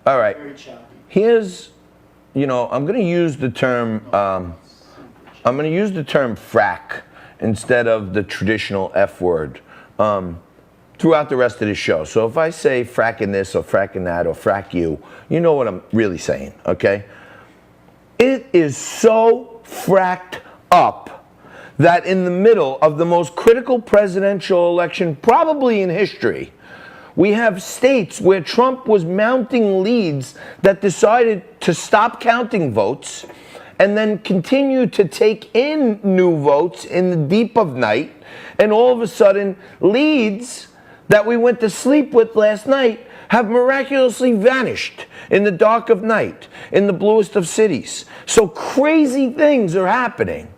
All right. Here's, you know, I'm going to use the term. I'm going to use the term frack instead of the traditional F word throughout the rest of the show. So if I say fracking this or fracking that or frack you, you know what I'm really saying, okay? It is so fracked up that in the middle of the most critical presidential election probably in history, we have states where Trump was mounting leads that decided to stop counting votes and then continue to take in new votes in the deep of night. And all of a sudden, leads that we went to sleep with last night have miraculously vanished in the dark of night, in the bluest of cities. So crazy things are happening.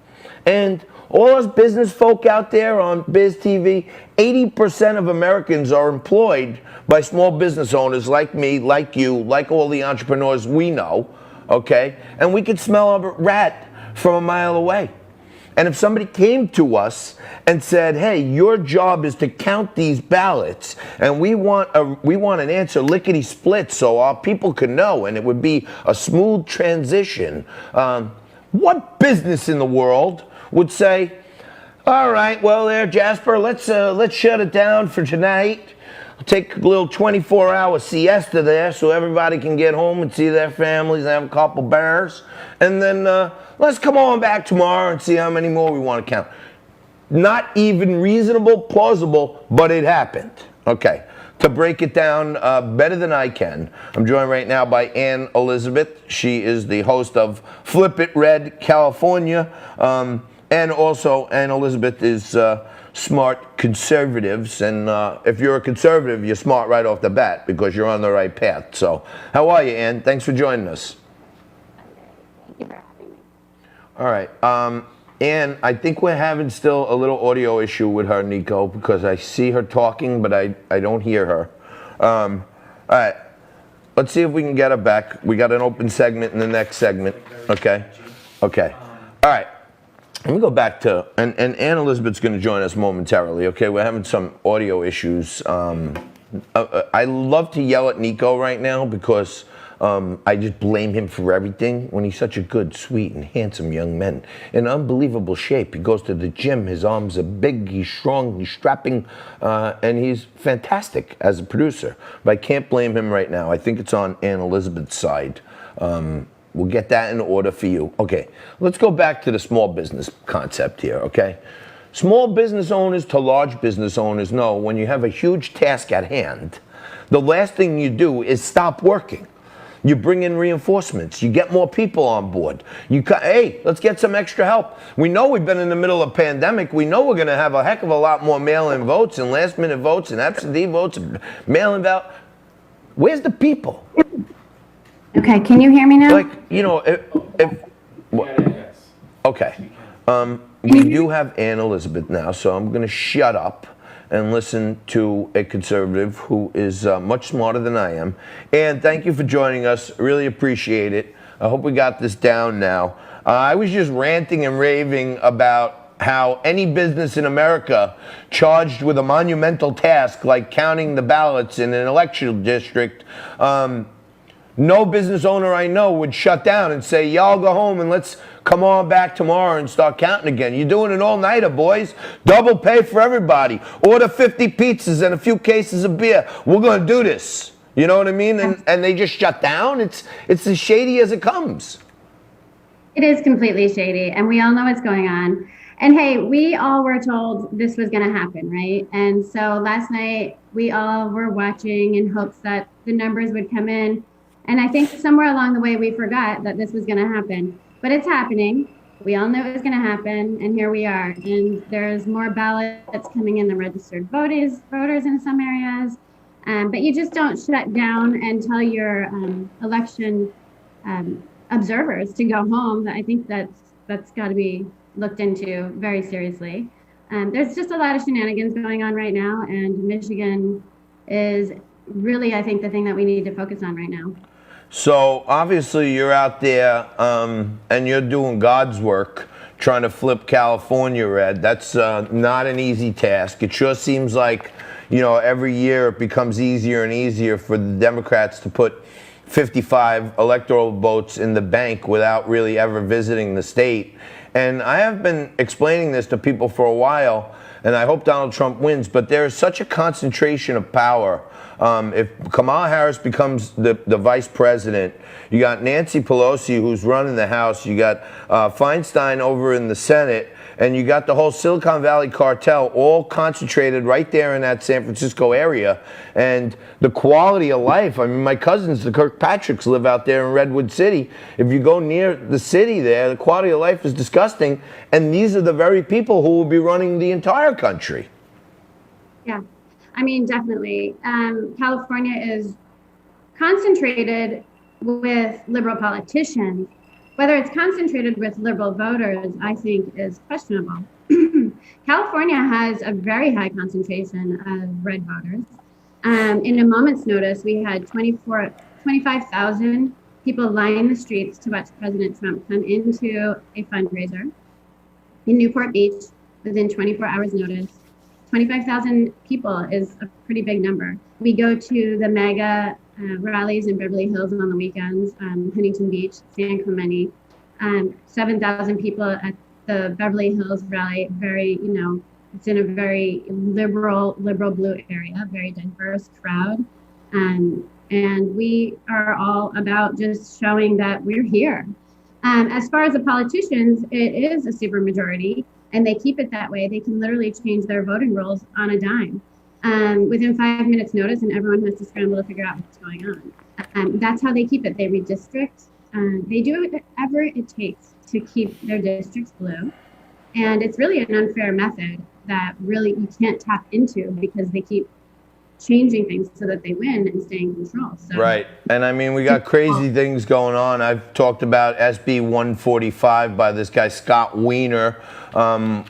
And all us business folk out there on Biz TV, 80% of Americans are employed by small business owners like me, like you, like all the entrepreneurs we know, okay? And we could smell a rat from a mile away. And if somebody came to us and said, hey, your job is to count these ballots, and we want an answer lickety split so our people can know, and it would be a smooth transition, what business in the world would say, all right, well there, Jasper, let's shut it down for tonight. Take a little 24-hour siesta there so everybody can get home and see their families and have a couple bears. And then let's come on back tomorrow and see how many more we want to count. Not even reasonable, plausible, but it happened. Okay, to break it down better than I can, I'm joined right now by Ann Elizabeth. She is the host of Flip It Red California. And also, Ann Elizabeth is smart conservatives, and if you're a conservative, you're smart right off the bat because you're on the right path. So, how are you, Ann? Thanks for joining us. Thank you for having me. All right, Ann, I think we're having still a little audio issue with her, Nico, because I see her talking, but I don't hear her. All right, let's see if we can get her back. We got an open segment in the next segment. Okay. Okay. All right. Let me go back to, and Ann Elizabeth's going to join us momentarily, okay? We're having some audio issues. I love to yell at Nico right now because I just blame him for everything when he's such a good, sweet, and handsome young man. In unbelievable shape. He goes to the gym. His arms are big. He's strong. He's strapping. And he's fantastic as a producer. But I can't blame him right now. I think it's on Ann Elizabeth's side. We'll get that in order for you. Okay, let's go back to the small business concept here, okay? Small business owners to large business owners know when you have a huge task at hand, the last thing you do is stop working. You bring in reinforcements. You get more people on board. Hey, let's get some extra help. We know we've been in the middle of a pandemic. We know we're going to have a heck of a lot more mail-in votes and last-minute votes and absentee votes and mail-in votes. Where's the people? Okay, can you hear me now? Like, you know, okay. We do have Ann Elizabeth now, so I'm going to shut up and listen to a conservative who is much smarter than I am. Ann, thank you for joining us. Really appreciate it. I hope we got this down now. I was just ranting and raving about how any business in America charged with a monumental task like counting the ballots in an election district, no business owner I know would shut down and say, y'all go home and let's come on back tomorrow and start counting again. You're doing an all-nighter, boys. Double pay for everybody. Order 50 pizzas and a few cases of beer. We're going to do this. You know what I mean? And they just shut down. It's as shady as it comes. It is completely shady, and we all know what's going on. And hey, we all were told this was going to happen, right? And so last night, we all were watching in hopes that the numbers would come in. And I think somewhere along the way, we forgot that this was going to happen. But it's happening. We all knew it was going to happen, and here we are. And there's more ballots coming in than registered voters in some areas. But you just don't shut down and tell your election observers to go home. I think that's got to be looked into very seriously. There's just a lot of shenanigans going on right now, and Michigan is really, I think, the thing that we need to focus on right now. So obviously you're out there and you're doing God's work trying to flip California red. That's not an easy task. It sure seems like, you know, every year it becomes easier and easier for the Democrats to put 55 electoral votes in the bank without really ever visiting the state. And I have been explaining this to people for a while, and I hope Donald Trump wins, but there is such a concentration of power. If Kamala Harris becomes the vice president, you got Nancy Pelosi who's running the House, you got Feinstein over in the Senate, and you got the whole Silicon Valley cartel all concentrated right there in that San Francisco area. And the quality of life, I mean, my cousins, the Kirkpatricks, live out there in Redwood City. If you go near the city there, the quality of life is disgusting. And these are the very people who will be running the entire country. Yeah, I mean, definitely. California is concentrated with liberal politicians. Whether it's concentrated with liberal voters, I think, is questionable. California has a very high concentration of red voters. In a moment's notice, we had 25,000 people line the streets to watch President Trump come into a fundraiser in Newport Beach within 24 hours notice. 25,000 people is a pretty big number. We go to the mega rallies in Beverly Hills on the weekends, Huntington Beach, San Clemente, 7,000 people at the Beverly Hills rally. Very, it's in a very liberal blue area, very diverse crowd. And we are all about just showing that we're here. As far as the politicians, it is a supermajority, and they keep it that way. They can literally change their voting rolls on a dime. Within 5 minutes notice, and everyone has to scramble to figure out what's going on. That's how they keep it. They redistrict. They do whatever it takes to keep their districts blue. And it's really an unfair method that really you can't tap into because they keep changing things so that they win and stay in control. So, right. And I mean, we got crazy things going on. I've talked about SB 145 by this guy, Scott Wiener,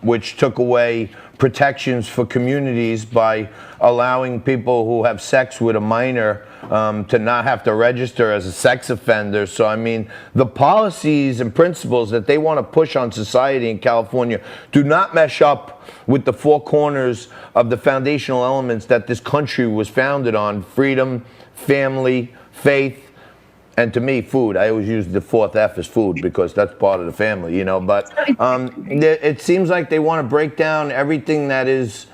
which took away protections for communities by allowing people who have sex with a minor to not have to register as a sex offender. So, I mean, the policies and principles that they want to push on society in California do not mesh up with the four corners of the foundational elements that this country was founded on: freedom, family, faith, and to me, food. I always use the fourth F as food because that's part of the family, But it seems like they want to break down everything that is,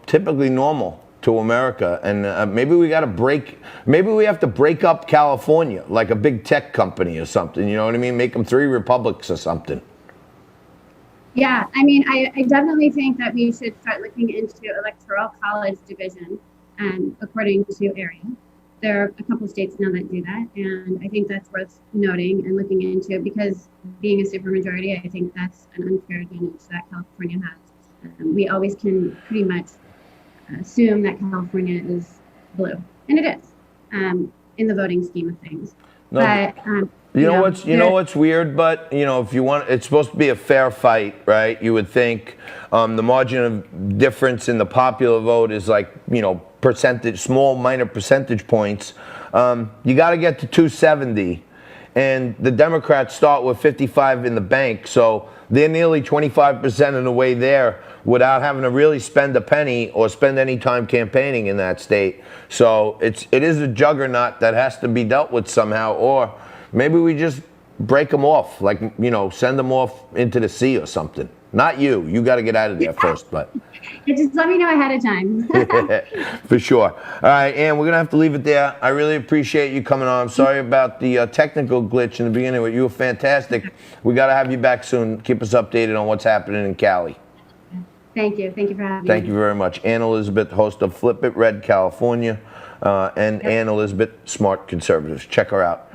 typically normal to America. And maybe we have to break up California like a big tech company or something. You know what I mean? Make them 3 republics or something. Yeah, I mean, I definitely think that we should start looking into electoral college division according to area. There are a couple of states now that do that, and I think that's worth noting and looking into because being a supermajority, I think that's an unfair advantage that California has. We always can pretty much assume that California is blue, and it is in the voting scheme of things. No, but you know what's weird, but if you want, it's supposed to be a fair fight, right? You would think the margin of difference in the popular vote is like small minor percentage points. You got to get to 270, and the Democrats start with 55 in the bank, so they're nearly 25% of the way there without having to really spend a penny or spend any time campaigning in that state. So it is a juggernaut that has to be dealt with somehow, or maybe we just break them off, like, send them off into the sea or something. Not you. You got to get out of there first, but. Just let me know ahead of time. For sure. All right, Ann, we're going to have to leave it there. I really appreciate you coming on. I'm sorry about the technical glitch in the beginning, but you were fantastic. We got to have you back soon. Keep us updated on what's happening in Cali. Thank you. Thank you for having me. Thank you very much. Ann Elizabeth, host of Flip It Red California, and Ann Elizabeth, Smart Conservatives. Check her out.